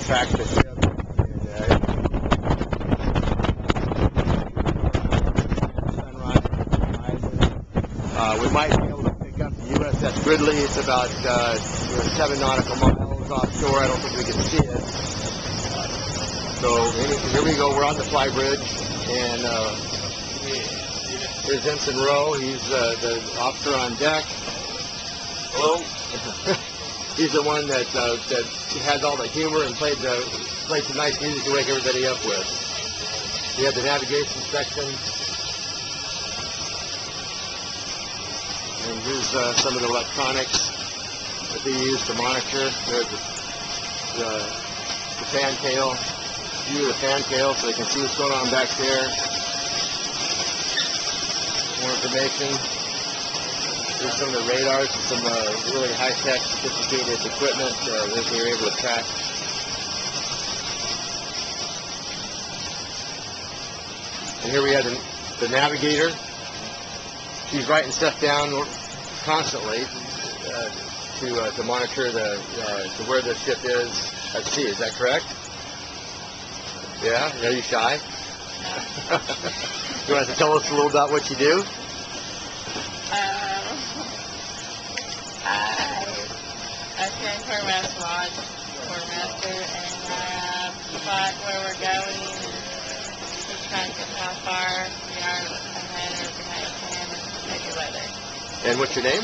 track the ship. We might be able to pick up the USS Gridley. It's about 7 nautical miles offshore. I don't think we can see it. So here we go. We're on the fly bridge, and here's Ensign Rowe. He's the officer on deck. Hello. He's the one that has all the humor and played some nice music to wake everybody up with. We have the navigation section. And here's some of the electronics that they use to monitor. There's the fan tail, view of the fan tail, so they can see what's going on back there. More information. Here's some of the radars and some really high-tech, sophisticated equipment that they're able to track. And here we have the navigator. She's writing stuff down constantly to monitor to where the ship is at sea. Is that correct? Yeah? Are you shy? You want to tell us a little about what you do? I train for West Lodge, quartermaster, and plot where we're going, and just trying to how far we are ahead or behind him, and maybe weather. And what's your name?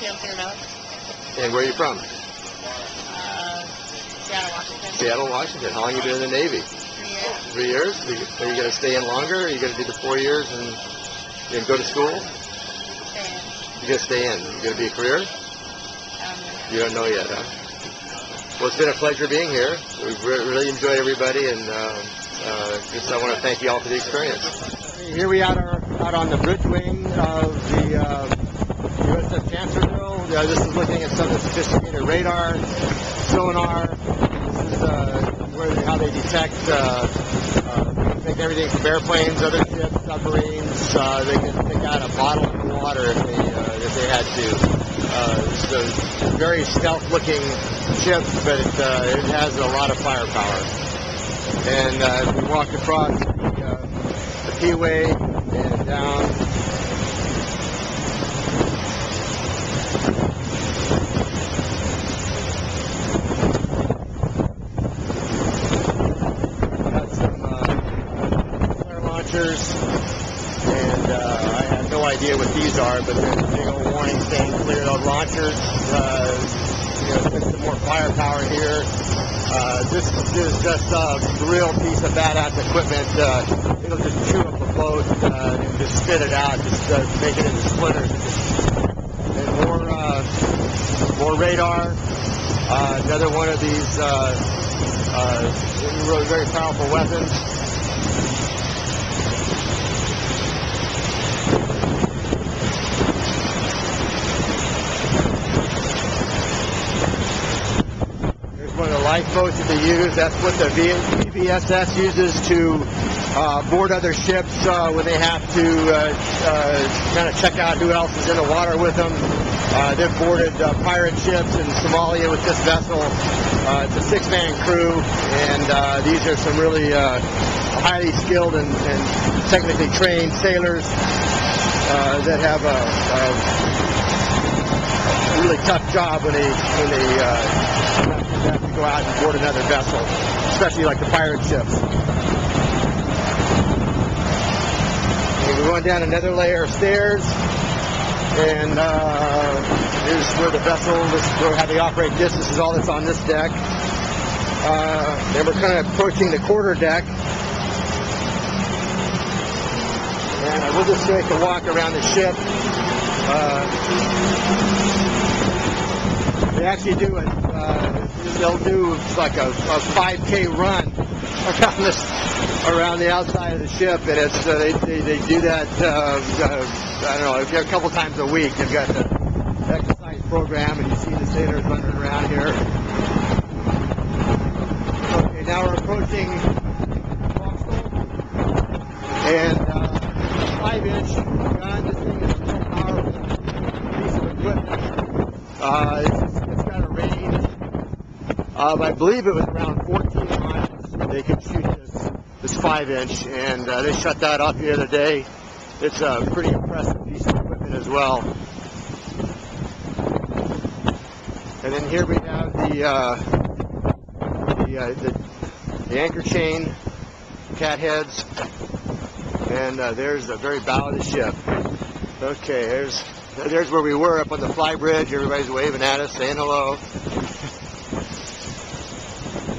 Chancellorsville. And where are you from? Seattle, Washington. Seattle, Washington. How long have you been in the Navy? 3 years. 3 years? Are you going to stay in longer? Or are you going to do the 4 years and go to school? Stay in. You're going to stay in. You're going to be a career? You don't know yet, huh? Well, it's been a pleasure being here. We've really enjoyed everybody, and just I want to thank you all for the experience. Here we are out on the bridge wing of the USS Chancellorsville. This is looking at some of the sophisticated radar, sonar. This is how they detect everything from airplanes, other ships, submarines. They can pick out a bottle of water if they had to. It's a very stealth-looking ship, but it has a lot of firepower. And as we walk across the P-way and down, got some flare launchers, and I have no idea what these are, but there's a big old warning saying clear those launchers. Put some more firepower here. This is just a real piece of badass equipment. It'll just chew up a boat and just spit it out, just make it into splinters. And more radar. Another one of these really very powerful weapons. One of the lifeboats that they use. That's what the USS uses to board other ships when they have to kind of check out who else is in the water with them. They've boarded pirate ships in Somalia with this vessel. It's a 6-man crew, and these are some really highly skilled and technically trained sailors that have a really tough job when they have to go out and board another vessel, especially like the pirate ships. And we're going down another layer of stairs, and here's where the vessel, this is where how they operate this. This is all that's on this deck. And we're kind of approaching the quarter deck. And I will just take a walk around the ship. They actually do it. They'll do like a 5K run around the outside of the ship, and it's they do that. I don't know, a couple times a week. They've got the exercise program, and you see the sailors running around here. Okay, now we're approaching Foxhole, and 5-inch gun. This thing is a powerful piece of equipment. It's got a range I believe it was around 14 miles. They could shoot this 5-inch, and they shut that off the other day. It's a pretty impressive piece of equipment as well. And then here we have the anchor chain, cat heads, and there's the very bow of the ship. Okay, there's where we were, up on the fly bridge. Everybody's waving at us, saying hello.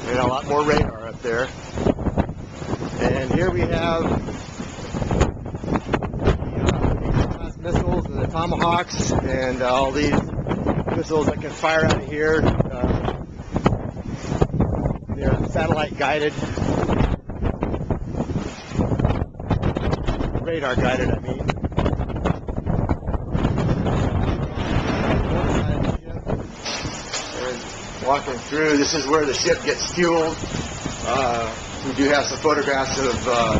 And a lot more radar up there. And here we have the missiles and the Tomahawks, and all these missiles that can fire out of here. They're satellite guided, radar guided, I mean. And walking through, this is where the ship gets fueled. We do have some photographs of the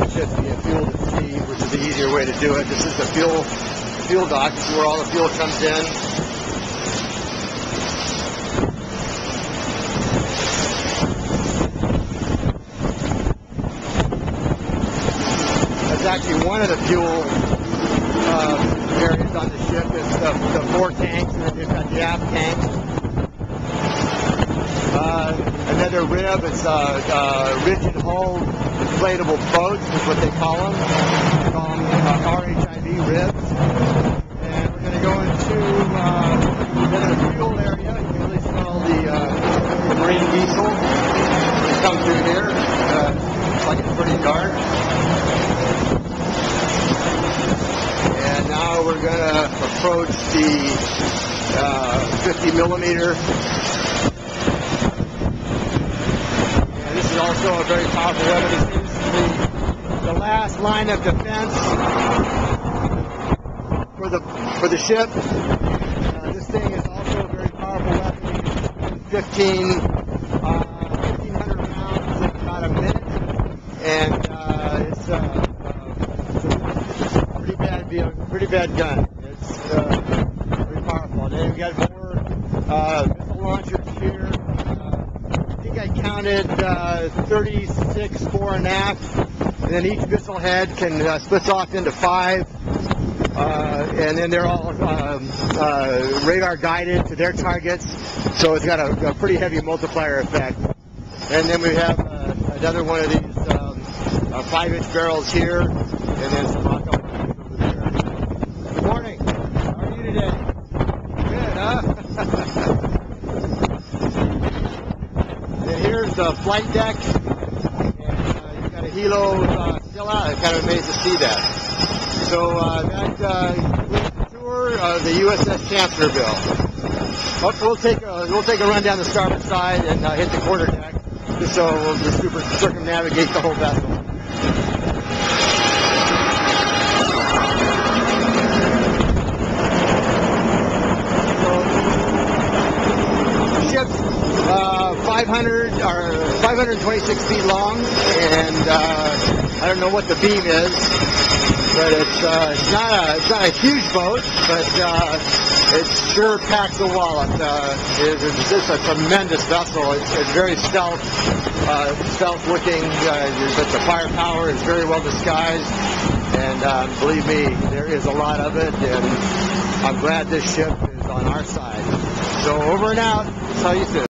ship being fueled at sea, which is the easier way to do it. This is the fuel dock. This is where all the fuel comes in. That's actually one of the fuel areas on the ship. It's the 4 tanks, and then you've got the aft tanks. Another rib is rigid hull inflatable boats, is what they call them. They call them RHIV ribs. And we're going to go into the fuel area. You can really smell the marine diesel come through here. Looks like it's pretty dark. And now we're going to approach the 50 millimeter. Also a very powerful weapon. This is the last line of defense for the ship. This thing is also a very powerful weapon. 1,500 rounds in about a minute, and it's a pretty bad gun. It's very powerful. And then we got more missile launchers here. I counted 36 fore and aft, and then each missile head can splits off into 5, and then they're all radar guided to their targets, so it's got a pretty heavy multiplier effect. And then we have another one of these 5-inch barrels here, and then some rock over there. Good morning. How are you today? Good, huh? Here's the flight deck, and you've got a helo still out. I'm kind of amazed to see that. So that concludes the tour of the USS Chancellorsville. We'll take a run down the starboard side and hit the quarter deck, just so we'll just circumnavigate the whole vessel. So, ship's 526 feet long, and I don't know what the beam is, but it's not a huge boat, but it sure packs a wallop. It's just a tremendous vessel. It's very stealth looking. But the firepower is very well disguised, and believe me, there is a lot of it, and I'm glad this ship is on our side. So over and out. Tell you soon.